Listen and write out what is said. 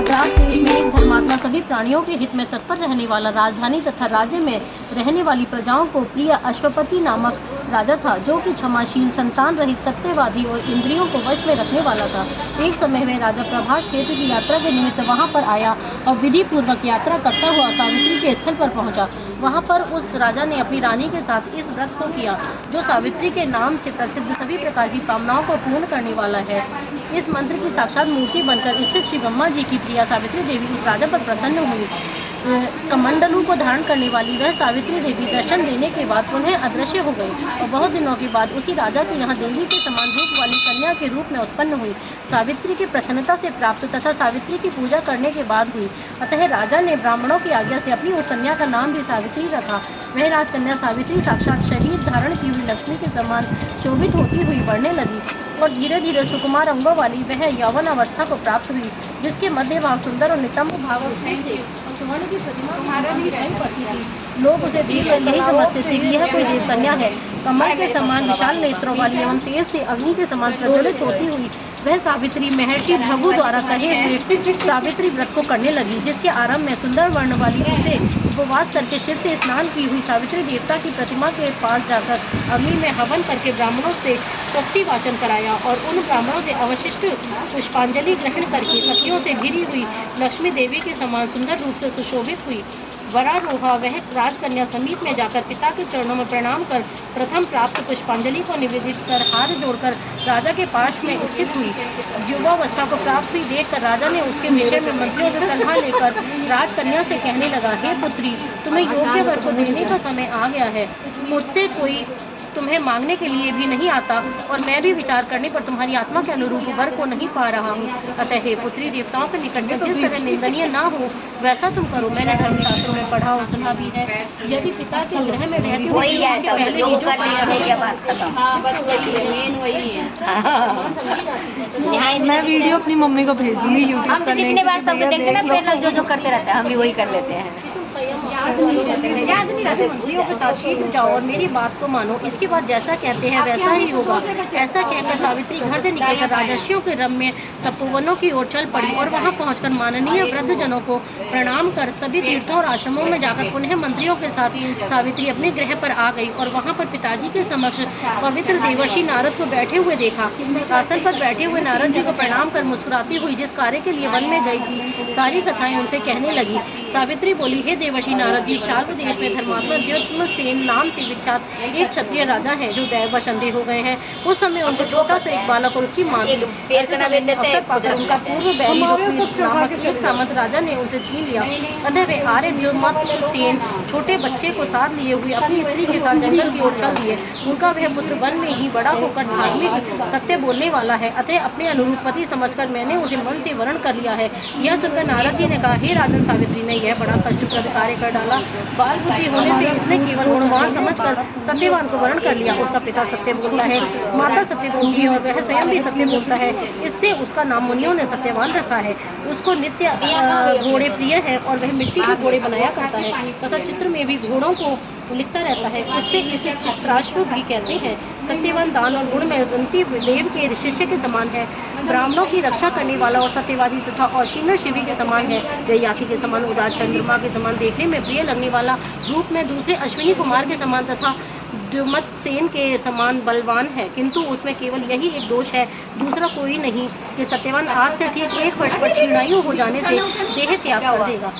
मद्रास देश में एक धर्मात्मा सभी प्राणियों के हित में तत्पर रहने वाला, राजधानी तथा राज्य में रहने वाली प्रजाओं को प्रिय अश्वपति नामक राजा था, जो कि क्षमाशील, संतान रहित, सत्यवादी और इंद्रियों को वश में रखने वाला था। एक समय में राजा प्रभास क्षेत्र की यात्रा के निमित्त वहां पर आया और विधि पूर्वक यात्रा करता हुआ सावित्री के स्थल पर पहुंचा। वहां पर उस राजा ने अपनी रानी के साथ इस व्रत को किया, जो सावित्री के नाम से प्रसिद्ध सभी प्रकार की कामनाओं को पूर्ण करने वाला है। इस मंत्र की साक्षात मूर्ति बनकर स्थित श्री ब्रह्मा जी की प्रिया सावित्री देवी उस राजा पर प्रसन्न हुई। कमंडलू को धारण करने वाली वह सावित्री देवी दर्शन देने के बाद पुनः अदृश्य हो गई और बहुत दिनों के बाद उसी राजा के यहाँ देवी के समान रूप वाली कन्या के रूप में उत्पन्न हुई। सावित्री की प्रसन्नता से प्राप्त तथा सावित्री की पूजा करने के बाद हुई। अतः राजा ने ब्राह्मणों की आज्ञा से अपनी उस कन्या का नाम भी सावित्री रखा। वह राजकन्या सावित्री साक्षात शरीर धारण की हुई लक्ष्मी के समान शोभित होती हुई बढ़ने लगी और धीरे धीरे सुकुमार अंगों वाली वह यौवन अवस्था को प्राप्त हुई, जिसके मध्य भाग सुंदर और नितंब भाव स्थित थे। स्वर्ण की प्रतिमा दिखाई पड़ती थी। लोग उसे देखकर यही समझते थे कि यह कोई देवकन्या है। कमल के समान विशाल नेत्रों वाली एवं तेज से अग्नि के समान प्रज्वलित होती हुई वह सावित्री महर्षि भृगु द्वारा कहे हुए सावित्री व्रत को करने लगी, जिसके आरंभ में सुंदर वर्ण वाली उसे उपवास करके शिव से स्नान की हुई सावित्री देवता की प्रतिमा के पास जाकर अग्नि में हवन करके ब्राह्मणों से स्वस्ति वाचन कराया और उन ब्राह्मणों से अवशिष्ट पुष्पांजलि ग्रहण करके सखियों से घिरी हुई लक्ष्मी देवी के समान सुंदर रूप से सुशोभित हुई। वरारोहा वह राजकन्या समीप में जाकर पिता के चरणों में प्रणाम कर प्रथम प्राप्त पुष्पांजलि को निवेदित कर हाथ जोड़कर राजा के पास में स्थित हुई। युवावस्था को प्राप्त हुई देखकर राजा ने उसके विषय में मंत्रियों से सलाह लेकर राजकन्या से कहने लगा, हे पुत्री, तुम्हें योग्य वर को देने का समय आ गया है। मुझसे कोई तुम्हें मांगने के लिए भी नहीं आता और मैं भी विचार करने पर तुम्हारी आत्मा के अनुरूप वर को नहीं पा रहा हूँ। अतः हे पुत्री, देवताओं के निकट में जिस तरह निंदनीय ना हो वैसा तुम करो। मैंने धर्मशास्त्रों में पढ़ा और सुना भी है, यदि पिता के गृह में रहती हो मैं वीडियो अपनी मम्मी को भेज दूंगी यूट्यूब पर। कितने बार सब देखते ना, फिर जो करते रहते हैं हम भी वही कर लेते हैं। याद नहीं रहते। मंत्रियों के साथ शीघ्र जाओ और मेरी बात को मानो। इसके बाद जैसा कहते हैं वैसा ही होगा। ऐसा कहकर सावित्री घर से निकलकर राजर्षियों के रम में तपोवनों की ओर चल पड़ी और वहां पहुंचकर माननीय वृद्धजनों को प्रणाम कर सभी तीर्थों और आश्रमों में जाकर पुनः मंत्रियों के साथ सावित्री अपने गृह पर आ गई और वहां पर पिताजी के समक्ष पवित्र देवर्षि नारद को बैठे हुए देखा। आसन पर बैठे हुए नारद जी को प्रणाम कर मुस्कुराती हुई जिस कार्य के लिए वन में गई थी सारी कथाएं उनसे कहने लगी। सावित्री बोली, हे देवर्षि नारद जी, शाल्व देश में धर्मात्मा द्युम्नसेन नाम से विख्यात एक क्षत्रिय राजा है जो दैववश अंधे हो गए हैं। उस समय उनको छोटा सा एक बालक और उसकी मां अवसर पाकर उनका पूर्व बैरी नामक एक सामंत राजा ने उनसे छीन लिया। अतः वे आर्य द्युम्नसेन छोटे बच्चे को साथ लिए हुए अपनी स्त्री के साथ जंगल की ओर चल दिए। उनका वह पुत्र वन में ही बड़ा होकर धार्मिक सत्य बोलने वाला है, अतः अपने अनुरूप पति समझकर मैंने उसे मन से वरण कर लिया है। यह सुनकर नारद जी ने कहा, हे राजन सावित्री ने यह बड़ा कष्टप्रद कार्य कर डाला। बाल बुद्धि होने से इसने केवल गुणवान समझकर सत्यवान को वर्ण कर लिया। उसका पिता सत्य बोलता है, माता सत्य बोलती है और वह स्वयं भी सत्य बोलता है। इससे उसका नाम मुनियों ने सत्यवान रखा है। उसको नित्य घोड़े प्रिय है और वह मिट्टी के घोड़े बनाया करता है तथा चित्र में भी घोड़ों को लिखता रहता है। इससे इसे चित्राश्रु भी कहते हैं। सत्यवान दान और गुण में दंती देव के शिष्य के समान है। ब्राह्मणों की रक्षा करने वाला और सत्यवादी तथा औशीन शिवी के समान है। वह याति के समान उदार चंद्रमा के समान देखने में प्रिय लगने वाला, रूप में दूसरे अश्विनी कुमार के समान तथा द्युम्नसेन के समान बलवान है, किंतु उसमें केवल यही एक दोष है, दूसरा कोई नहीं, कि सत्यवान आज से ठीक 1 वर्ष पर क्षीणायु हो जाने से देह त्याग कर देगा।